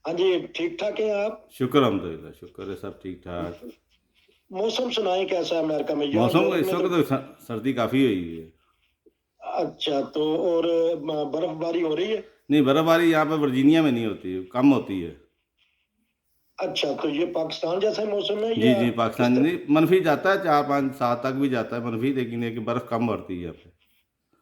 हाँ जी, ठीक ठाक हैं आप? शुक्र अल्हम्दुलिल्लाह, शुक्र है सब ठीक ठाक। मौसम सुनाएं कैसा है अमेरिका में? यहाँ मौसम यूरोप इस में तो वक्त तो सर्दी काफ़ी हुई है। अच्छा, तो और बर्फबारी हो रही है? नहीं, बर्फबारी यहाँ पे वर्जीनिया में नहीं होती है, कम होती है। अच्छा, तो ये पाकिस्तान जैसा मौसम है जी या जी, किस पाकिस्तान तरह? नहीं, मनफी जाता है, 4 5 7 तक भी जाता है मनफी, लेकिन ये कि बर्फ़ कम पड़ती है यहाँ पे।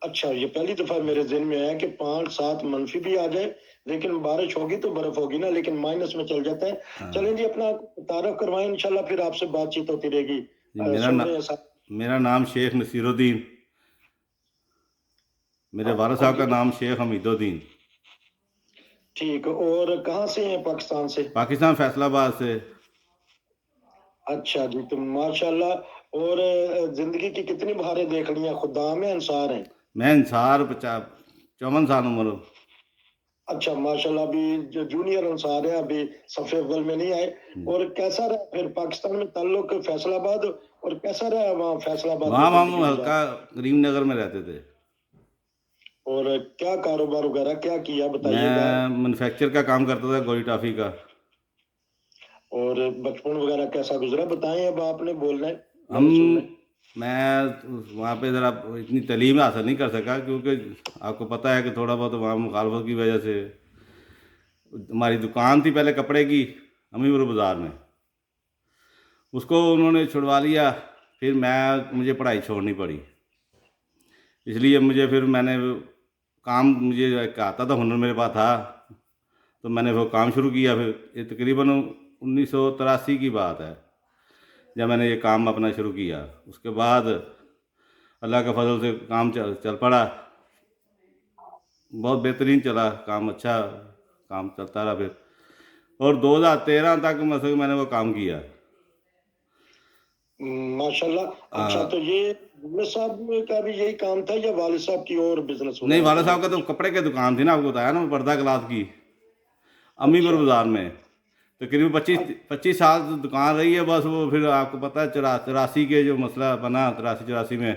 अच्छा, ये पहली दफा मेरे ज़हन में आया कि 5-7 मनफी भी आ जाए, लेकिन बारिश होगी तो बर्फ होगी ना, लेकिन माइनस में चल जाता है। हाँ चलें जी, अपना तारुफ करवाएं, इंशाल्लाह फिर आपसे बातचीत होती रहेगी। जी, सुन रहे हैं साहब? मेरा नाम शेख नसीरुद्दीन, मेरे वालिद हाँ साहब जी, का नाम शेख हमीदुद्दीन। ठीक। और कहाँ से हैं पाकिस्तान से? पाकिस्तान फैसलाबाद से। अच्छा जी, तो माशाल्लाह। और जिंदगी की कितनी बहारें देख ली हैं? खुदाम है, अंसार हैं? मैं इंसार 54 साल उम्र। अच्छा माशाल्लाह, अभी जो जूनियर अंसार है, अभी सफ़े अव्वल में नहीं आए। और कैसा रहा फिर पाकिस्तान में ताल्लुक फैसलाबाद, और कैसा रहा वहाँ फैसलाबाद में वहाँ हम जिंदगी गुजार? हल्का करीम नगर में रहते थे। और क्या कारोबार वगैरह क्या किया बताइएगा? मैं मैन्युफैक्चर का काम करता था, गोली टॉफ़ी का। और बचपन वगैरह कैसा गुजरा बताएं, अब आपने बोलना है, हम मैंने सुनना है। मैं वहाँ पे ज़रा इतनी तालीम हासिल नहीं कर सका, क्योंकि आपको पता है कि थोड़ा बहुत वहाँ मुखालफत की वजह से। हमारी दुकान थी पहले कपड़े की, अमीपुर बाज़ार में, उसको उन्होंने छुड़वा लिया। फिर मुझे पढ़ाई छोड़नी पड़ी, इसलिए मुझे एक आता था, हुनर मेरे पास था, तो मैंने वो काम शुरू किया। फिर ये तकरीबन 1983 की बात है जब मैंने ये काम अपना शुरू किया। उसके बाद अल्लाह के फजल से काम चल पड़ा, बहुत बेहतरीन चला काम, अच्छा काम चलता रहा। फिर और 2013 तक मतलब मैंने वो काम किया। माशाल्लाह। अच्छा, आ, तो ये वालिद साहब का भी यही काम था या वालिद साहब की और बिजनेस नहीं, वगैरह वाला था या साहब का तो कुछ? कपड़े की दुकान थी ना, आपको बताया ना, पर्दा क्लाथ की, अमीपुर अच्छा। बाज़ार में। तकरीबन 25 साल दुकान रही है बस। वो फिर आपको पता है 84 के जो मसला बना, 83 84 में,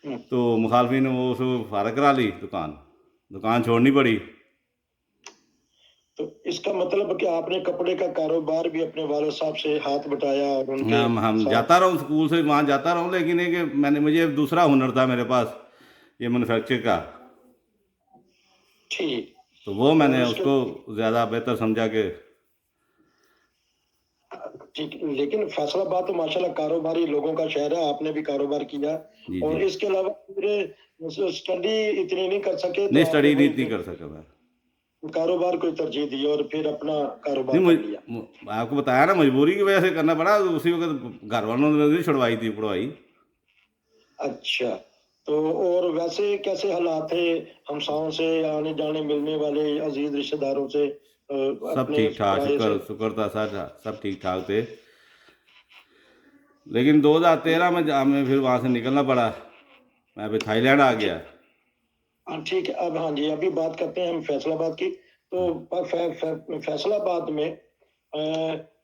हम्म, तो मुखालफी ने वो उसको फारग करा ली, दुकान छोड़नी पड़ी। तो इसका मतलब कि आपने कपड़े का कारोबार भी अपने वालिद साहब से हाथ बटाया और उनके हम साथ? जाता रहा स्कूल से, वहाँ जाता रहा, लेकिन ये कि मुझे दूसरा हुनर था मेरे पास, ये मैन्युफैक्चर का। ठीक। तो वो और मैंने उसके उसको ज़्यादा बेहतर समझा कि ठीक, लेकिन फैसलाबाद तो माशाल्लाह कारोबारी लोगों का शहर है, आपने भी कारोबार किया। जी जी। और इसके अलावा पूरे स्टडी इतनी नहीं कर सके तो नहीं, आपने स्टडी नहीं वही इतनी फिर कर सका मैं। कारोबार को ही तरजीह दी और फिर अपना कारोबार नहीं, कर लिया। आपको बताया ना, मजबूरी की वजह से करना पड़ा। उसी वक्त घर वालों ने नहीं छुड़वाई थी पढ़वाई। अच्छा, तो और वैसे कैसे हालात थे हमसायों से, आने जाने मिलने वाले अजीज रिश्तेदारों से, सब अपने ठीक ठाक, पराये से? शुक्र शुक्र था सर, सब ठीक ठाक थे। लेकिन 2013 में हमें फिर वहाँ से निकलना पड़ा, मैं फिर थाईलैंड आ ठीक। गया। हाँ ठीक है, अब हाँ जी, अभी बात करते हैं हम फैसलाबाद की। तो फैसलाबाद में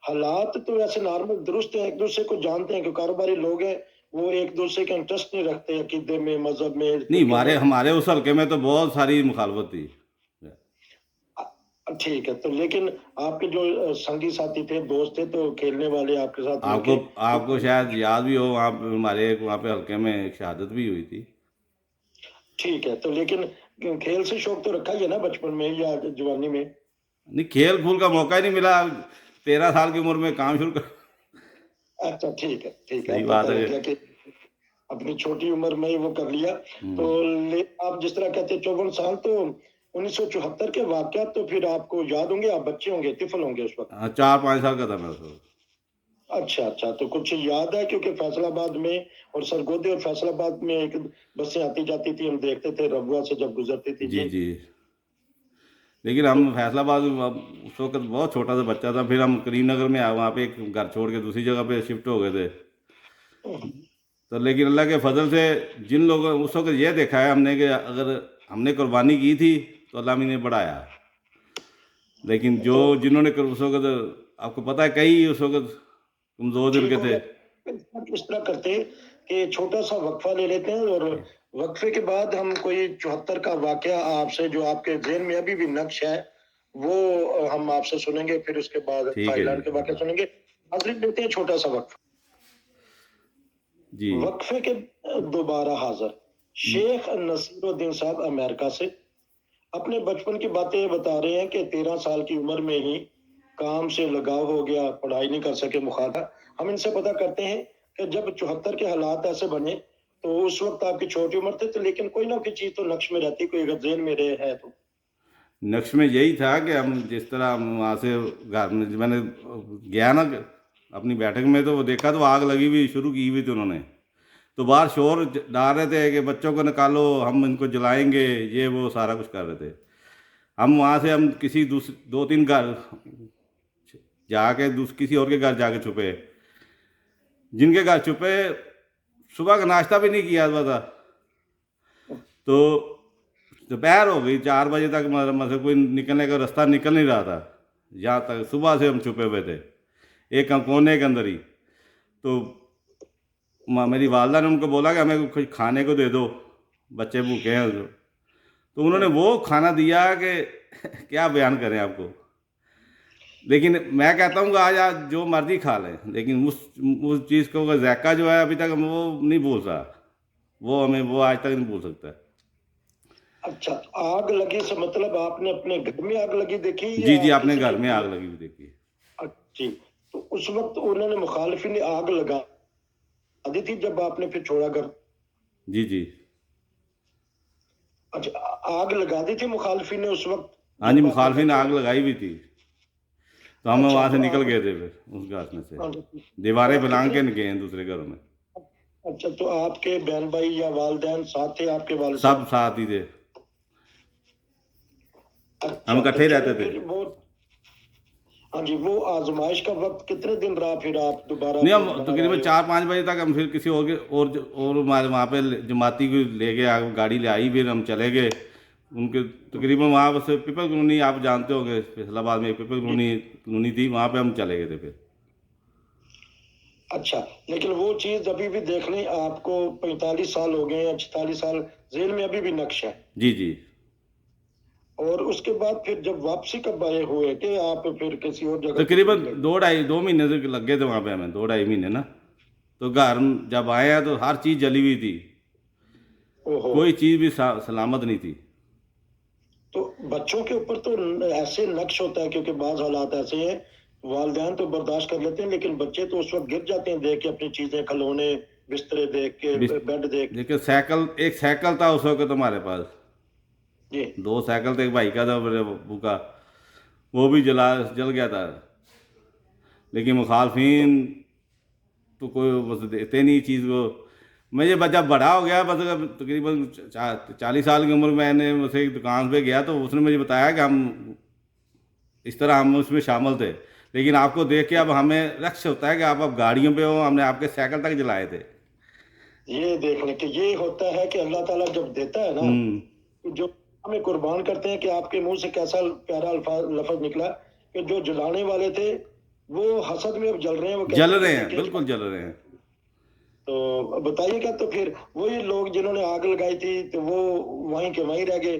हालात तो वैसे नॉर्मल दुरुस्त है, एक दूसरे को जानते हैं कि कारोबारी लोग हैं, वो एक दूसरे के इंटरेस्ट नहीं रखते अकीदे में, मजहब में, नहीं, फिरके में। हमारे उस हल्के में तो बहुत सारी मुखालफत थी। ठीक है, तो लेकिन आपके जो संगी साथी थे, दोस्त थे, तो खेलने वाले आपके साथ आपको मिलके तो आपको शायद याद भी हो, वहाँ पे हल्के में एक शहादत भी हुई थी। ठीक है, तो लेकिन खेल से शौक तो रखा ही है ना बचपन में या जवानी में? नहीं, खेल कूल का मौका ही नहीं मिला। 13 साल की उम्र में काम शुरू कर। अच्छा ठीक है, ठीक है, सही अब बात पता है लग कि गया कि अपनी छोटी उम्र में ही वो कर लिया। तो हम्म। आप जिस तरह कहते 54 साल, तो 1974 के वाकयात तो फिर आपको याद होंगे, आप बच्चे होंगे, तिफल होंगे उस वक्त। हाँ, 4 5 साल का था मैं उस वक्त। अच्छा अच्छा, तो कुछ याद है? क्योंकि फैसलाबाद में और सरगोदे और फैसलाबाद में एक बसें आती जाती थी, हम देखते थे रबुआ से जब गुजरती थी जी जी। जी। लेकिन तो हम फैसलाबाद उस वक्त बहुत छोटा सा बच्चा था। फिर हम करीम नगर में आए, वहाँ पे एक घर छोड़ के दूसरी जगह पे शिफ्ट हो गए थे। तो लेकिन अल्लाह के फजल से जिन लोगों उस वक्त ये देखा है हमने कि अगर हमने कुर्बानी की थी तो अल्लाह ने बढ़ाया। लेकिन जो तो जिन्होंने उस वक्त, आपको पता है, कई उस वक्त कमज़ोर दिल ठीक के हो थे। गया। इस तरह करते हैं कि छोटा सा वक्फा ले लेते हैं, और वक्फे के बाद हम कोई 74 का वाकया आपसे जो आपके जेहन में अभी भी नक्श है وہ ہم آپ سے سنیں گے، پھر اس کے بعد ٹھیک تھائی ہے لینڈ کے جی. واقعہ سنیں گے. حاضرین لیتے ہیں چھوٹا سا وقت. جی وقفے کے دوبارہ حاضر. شیخ نصیر الدین صاحب امریکہ سے اپنے بچپن کی باتیں بتا رہے ہیں کہ 13 سال کی عمر میں ہی کام سے لگاؤ ہو گیا، پڑھائی نہیں کر سکے، مخاطب. ہم ان سے پتہ کرتے ہیں کہ جب 74 کے حالات ایسے بنے تو اس وقت آپ کی چھوٹی عمر تھی، تو لیکن کوئی نہ کوئی چیز تو نقش میں رہتی، کوئی اگر ذہن میں رہے ہے تو. نقش میں یہی تھا کہ ہم جس طرح ہم وہاں سے گھر میں نے گیا نا اپنی بیٹھک میں، تو وہ دیکھا تو آگ لگی ہوئی شروع کی ہوئی تھی انہوں نے. تو باہر شور ڈال رہے تھے کہ بچوں کو نکالو، ہم ان کو جلائیں گے، یہ وہ سارا کچھ کر رہے تھے. ہم وہاں سے ہم کسی دو تین گھر جا کے کسی اور کے گھر جا کے چھپے. جن کے گھر چھپے صبح کا ناشتہ بھی نہیں کیا ہوا تھا. تو دوپہر ہو گئی 4 بجے تک، مطلب کوئی نکلنے کا راستہ نکل نہیں رہا تھا. جہاں تک صبح سے ہم چھپے ہوئے تھے ایک کونے کے اندر ہی. تو میری والدہ نے ان کو بولا کہ ہمیں کچھ کھانے کو دے دو، بچے بھوکے ہیں. تو انہوں نے وہ کھانا دیا کہ کیا بیان کریں آپ کو. لیکن میں کہتا ہوں کہ آج جو مرضی کھا لیں، لیکن اس چیز کو ذائقہ جو ہے ابھی تک ہم وہ نہیں بھول سکا. وہ آج تک نہیں بھول سکتا. اچھا، آگ لگی سے مطلب آپ نے اپنے گھر میں آگ لگی دیکھی جی یا جی، اپنے کسی گھر کے؟ میں آگ لگی ہوئی دیکھی. جی. تو اس وقت انہوں نے مخالفین نے آگ لگا دی تھی جب آپ نے پھر چھوڑا گھر؟ جی جی. اچھا، آگ لگا دی تھی مخالفین نے اس وقت ہاں جی، جب آپ نے مخالفین گھر نے آگ چھوڑا؟ لگائی ہوئی تھی. تو ہم اچھا، وہاں سے تو نکل آپ گئے تھے پھر اس گھر میں سے، تو دیواریں آپ پلانگ کتنے؟ کے گئے ہیں دوسرے گھروں میں. اچھا، تو آپ کے بہن بھائی یا والدین ساتھ تھے آپ کے والد سب صاحب؟ ساتھ ہی تھے، ہم اچھا، تو اکٹھے رہتے چلیں تھے. پھر وہ. ہاں جی، وہ آزمائش کا وقت کتنے دن رہا پھر آپ دوبارہ نہیں، پھر ہم باہر تقریباً آئے ہو؟ 4-5 بجے تک ہم پھر کسی اور ہمارے وہاں پہ جماعتی کو لے کے گاڑی لے آئی، پھر ہم چلے گئے ان کے. تقریباً وہاں سے پیپل کالونی آپ جانتے ہوں گے، فیصل آباد میں پیپل جی. کالونی تھی، وہاں پہ ہم چلے گئے تھے پھر. اچھا، لیکن وہ چیز ابھی بھی دیکھ لیں، آپ کو 45 سال ہو گئے یا 46 سال، ذہن میں ابھی بھی نقش ہے. جی جی. اور اس کے بعد پھر جب واپسی کب آئے ہوئے کہ آپ پھر کسی اور جگہ پہ تقریباً چلے گئے؟ 2 مہینے سے لگ گئے تھے وہاں پہ ہمیں، 2-2.5 مہینے نا. تو گھر جب آئے ہیں تو ہر چیز جلی ہوئی تھی، اوہو. کوئی چیز بھی سلامت نہیں تھی. تو بچوں کے اوپر تو ایسے نقش ہوتا ہے، کیونکہ بعض حالات ایسے ہیں والدین تو برداشت کر لیتے ہیں، لیکن بچے تو اس وقت گر جاتے ہیں دیکھ کے اپنی چیزیں، کھلونے، بسترے دیکھ کے، بیڈ دیکھ کے. دیکھیں ایک سائیکل تھا اس وقت ہمارے پاس، جی. 2 سائیکل تھے، ایک بھائی کا تھا میرے ابو کا، وہ بھی جل گیا تھا. لیکن مخالفین تو کوئی بس دیتے نہیں چیز کو. میں یہ جب بڑا ہو گیا، بس تقریباً 40 سال کی عمر میں نے اسے ایک دکان پہ گیا تو اس نے مجھے بتایا کہ ہم اس طرح ہم اس میں شامل تھے. لیکن آپ کو دیکھ کے اب ہمیں رقص ہوتا ہے کہ آپ گاڑیوں پہ ہو، ہم نے آپ کے سائیکل تک جلائے تھے. یہ دیکھنے کہ یہ ہوتا ہے کہ اللہ تعالیٰ جب دیتا ہے نا، جو ہمیں قربان کرتے ہیں، کہ آپ کے منہ سے کیسا پیارا لفظ نکلا کہ جو جلانے والے تھے وہ حسد میں اب جل رہے ہیں، وہ جل کہتے رہے ہیں ہیں، کہ بالکل جل رہے ہیں. تو بتائیے گا. تو پھر وہی لوگ جنہوں نے آگ لگائی تھی تو وہ وہیں کے وہیں رہ گئے.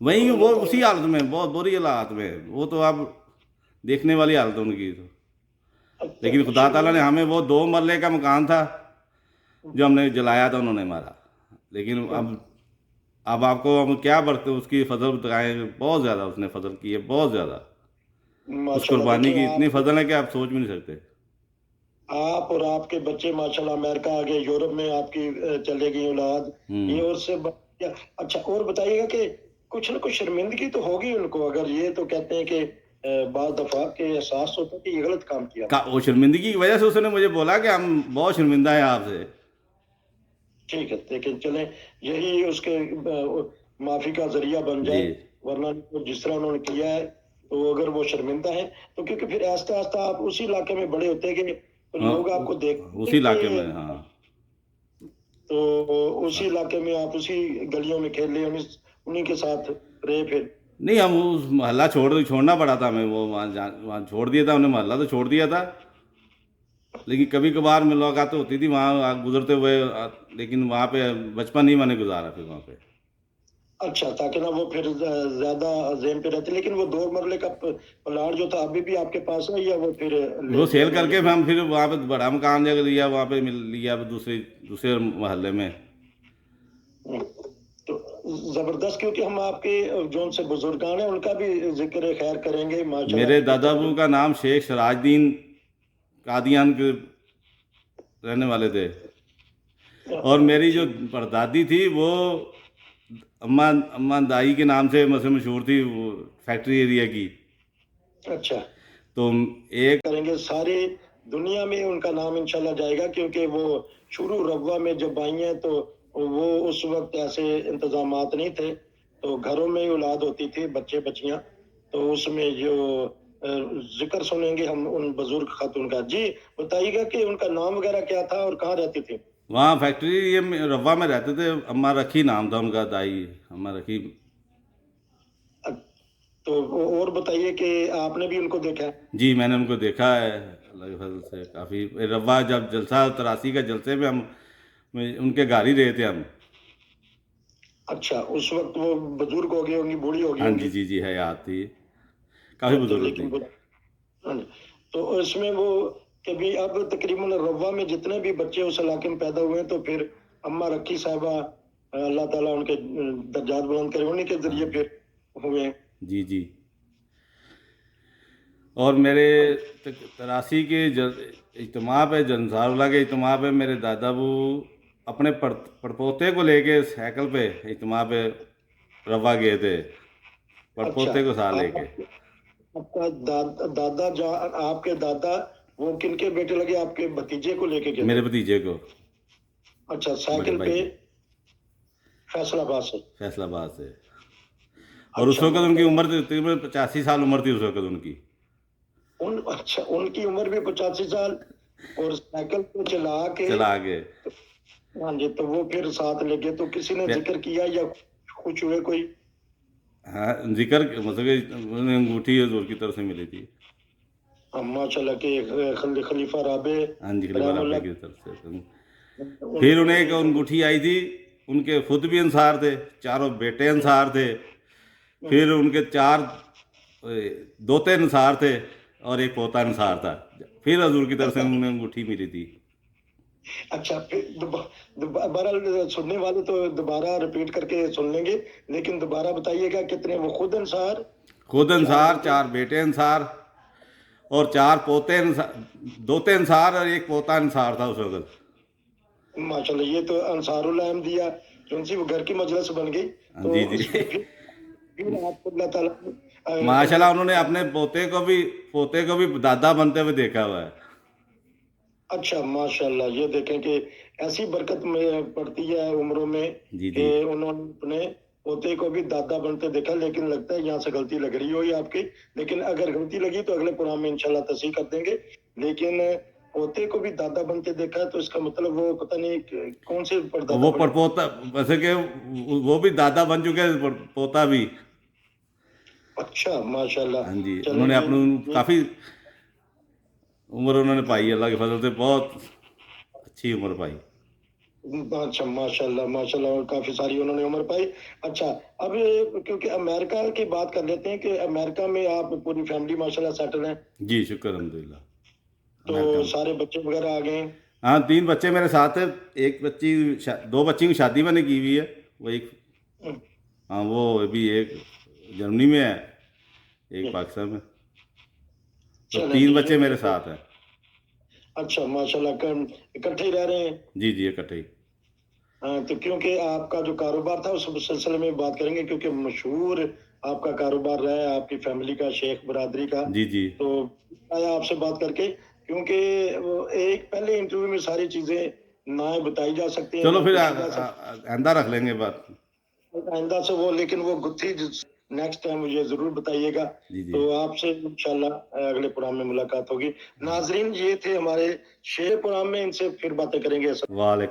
وہیں تو وہ اللہ تعالیٰ اسی حالت میں، بہت بری حالات میں، وہ تو اب دیکھنے والی حالت ان کی تو. لیکن خدا تعالیٰ نے ہمیں، وہ 2 مرلے کا مکان تھا جو ہم نے جلایا تھا انہوں نے ہمارا. لیکن اب آپ کو ہم کیا برتے اس کی فضل بتائیں، بہت زیادہ اس نے فضل کی ہے، بہت زیادہ. اس ماشاء اللہ. قربانی کی دیکھیں اتنی فضل ہے کہ آپ سوچ بھی نہیں سکتے. آپ اور آپ کے بچے ماشاء اللہ امریکہ آ گئے، یورپ میں آپ کی چلے گئی اولاد، یہ اور سے اچھا. اور بتائیے گا کہ کچھ نہ کچھ شرمندگی تو ہوگی ان کو، اگر یہ تو کہتے ہیں کہ بعض دفعہ کے احساس ہوتا ہے کہ یہ غلط کام کیا. وہ شرمندگی کی وجہ سے اس نے مجھے بولا کہ ہم بہت شرمندہ ہیں آپ سے. ٹھیک ہے، لیکن چلیں یہی اس کے معافی کا ذریعہ بن جی. جائے، ورنہ جس طرح انہوں نے کیا ہے تو اگر وہ شرمندہ ہیں تو، کیونکہ پھر آہستہ آہستہ آپ اسی علاقے میں بڑے ہوتے گئے تو ہاں، لوگ آپ کو دیکھتے اسی ہیں علاقے کہ، میں. ہاں. تو اسی علاقے میں آپ اسی گلیوں میں کھیل لے، انہیں کے ساتھ رہے پھر. نہیں، ہم اس محلہ چھوڑنا پڑا تھا ہمیں، وہ وہاں چھوڑ دیا تھا انہیں، محلہ تو چھوڑ دیا تھا. لیکن کبھی کبھار ملاقات ہوتی تھی وہاں گزرتے ہوئے، لیکن وہاں پہ بچپن ہی میں نے گزارا پھر وہاں پہ. अच्छा, ताकि ना वो फिर ज्यादा जेन पे रहते। लेकिन वो 2 मरले का प्लाट जो था अभी भी आपके पास है, या वो फिर वो ले दिया सेल उन्होंने? करके हम फिर वहाँ पे बड़ा मकान जगह लिया, वहाँ पे मिल लिया दूसरे दूसरे मोहल्ले में। तो जबरदस्त, क्योंकि हम आपके जो उनसे बुजुर्गान है उनका भी जिक्र खैर करेंगे माशाल्लाह। मेरे दादाबू का नाम शेख सिराजुद्दीन कादियान के रहने वाले थे, और मेरी जो परदादी थी वो अम्मा अम्मा दाई के नाम से मशहूर थी, वो फैक्ट्री एरिया की। अच्छा, तो एक करेंगे सारी दुनिया में उनका नाम इंशाल्लाह जाएगा, क्योंकि वो शुरू रवा में जब आई हैं तो वो उस वक्त ऐसे इंतजामात नहीं थे, तो घरों में ही औलाद होती थी, बच्चे बच्चियां। तो उसमें जो जिक्र सुनेंगे हम उन बुजुर्ग खातून का। जी बताइएगा कि उनका नाम वगैरह क्या था और कहाँ रहती थी? वहाँ फैक्ट्री एरिया में रवा में रहते थे। अम्मा रखी नाम था उनका, दाई अम्मा रखी। तो और बताइए कि आपने भी उनको देखा है? जी मैंने उनको देखा है, अल्लाह के फजल से। काफ़ी रवा जब जलसा 83 का जलसे में हम उनके घर ही रहे थे हम। अच्छा, उस वक्त वो बुजुर्ग हो गई होंगी, बूढ़ी हो गई हाँ होंगी। जी जी हयात थी, काफ़ी तो बुजुर्ग लेकिन थी। हाँ जी। तो इसमें वो कभी अब तकरीबन रवा में जितने भी बच्चे उस इलाके में पैदा हुए हैं, तो फिर अम्मा रखी साहिबा, अल्लाह ताला उनके दर्जात बुलंद करे, उन्हीं के जरिए हाँ फिर हुए हैं। जी जी। और मेरे 83 के इज्तिमा पे, जन्सारुल्लाह के इज्तिमा पे, मेरे दादाबू अपने पड़पोते को लेके साइकिल पे इज्तिमा पे रवा गए थे, अच्छा, पड़पोते को साथ लेके। आपका दादा जान, आपके दादा वो किनके बेटे लगे? आपके भतीजे को लेके गए मेरे थे? भतीजे को, अच्छा, बड़े साइकिल भाई पे को, फैसलाबाद से? फैसलाबाद से। और उस अच्छा, वक्त उनकी मतलब उम्र तकरीबन 85 साल उम्र थी उस वक्त उनकी। अच्छा, उनकी उम्र भी 85 साल, और साइकिल पे चला के। चला के हाँ जी, तो वो फिर साथ लेके, तो किसी ने जिक्र किया या कुछ हुए कोई? हाँ जिक्र मतलब कि उन्हें अंगूठी हजूर की तरफ से मिली थी। माशाल्लाह के खलीफा राबे हाँ जी, खलीफा राबे रहमतुल्लाह की तरफ से। फिर उनके उन्हें एक अंगूठी आई थी, उनके खुद भी अंसार थे, चारों बेटे अंसार थे। फिर उनके 4 दोते अंसार थे, और एक पोता अंसार था। फिर हजूर की तरफ से उन्हें अंगूठी मिली थी। अच्छा, फिर बहरहाल सुनने वाले तो दोबारा रिपीट करके सुन लेंगे, लेकिन दोबारा बताइएगा कितने? वो खुद अंसार, खुद 4 अंसार, बेटे? 4 बेटे अंसार, और 4 पोते अंसार, दोते अंसार, और एक पोता अंसार था उस वक्त। माशाल्लाह, ये तो अंसारुल अहमदिया जो सी वो घर की मजलिस बन गई। हाँ तो जी जी। उसमें फिर आपको अल्लाह ताला माशाल्लाह उन्होंने अपने पोते को भी दादा बनते हुए देखा हुआ है। अच्छा, माशाल्लाह, ये देखें कि ऐसी बरकत में पड़ती है उम्रों में जी कि जी। उन्होंने अपने पोते को भी दादा बनते देखा। लेकिन लगता है यहाँ से गलती लग रही हो आपकी, लेकिन अगर गलती लगी तो अगले प्रोग्राम में इंशाल्लाह तस्हीह कर देंगे। लेकिन पोते को भी दादा बनते देखा है, तो इसका मतलब वो पता नहीं कौन से परदादा वो बने। पड़पोता, वैसे कि वो भी दादा बन चुके हैं, पोता भी। अच्छा, माशाल्लाह। हाँ जी, चलें उन्होंने अपनी ये काफ़ी उम्र उन्होंने पाई, अल्लाह के फजल से बहुत अच्छी उम्र पाई। अच्छा, माशाल्लाह माशाल्लाह, और काफी सारी उन्होंने उम्र पाई। अच्छा, अब क्योंकि अमेरिका की बात कर लेते हैं कि अमेरिका में आप पूरी फैमिली माशाल्लाह सेटल हैं, जी शुक्र अल्हम्दुलिल्लाह। तो अमेरिका में, सारे बच्चे वगैरह आ गए हैं? हाँ 3 बच्चे मेरे साथ है। एक बच्ची 2 बच्ची की शादी मैंने की हुई है। वो एक, हम्म, हाँ वो अभी एक जर्मनी में है, एक पाकिस्तान में। तो चलें 3 जी, बच्चे ये मेरे तो साथ हैं। अच्छा, माशाल्लाह, इकट्ठे ही रह रहे हैं? जी जी इकट्ठे ही। हाँ, तो क्योंकि आपका जो कारोबार था उस सिलसिले में बात करेंगे, क्योंकि मशहूर आपका कारोबार रहा है आपकी फैमिली का, शेख बरादरी का। जी जी। तो आया आपसे बात करके, क्योंकि वो एक पहले इंटरव्यू में सारी चीजें ना बताई जा सकती हैं, चलो ना फिर पूछी जा सकती। आइंदा रख लेंगे बात। आइंदा से वो, लेकिन वो गुत्थी नेक्स्ट टाइम मुझे जरूर बताइएगा। जी जी। तो आपसे इंशाल्लाह अगले प्रोग्राम में मुलाकात होगी। नाजरीन, ये थे हमारे शेर प्रोग्राम में, इनसे फिर बातें करेंगे। वालेकुम।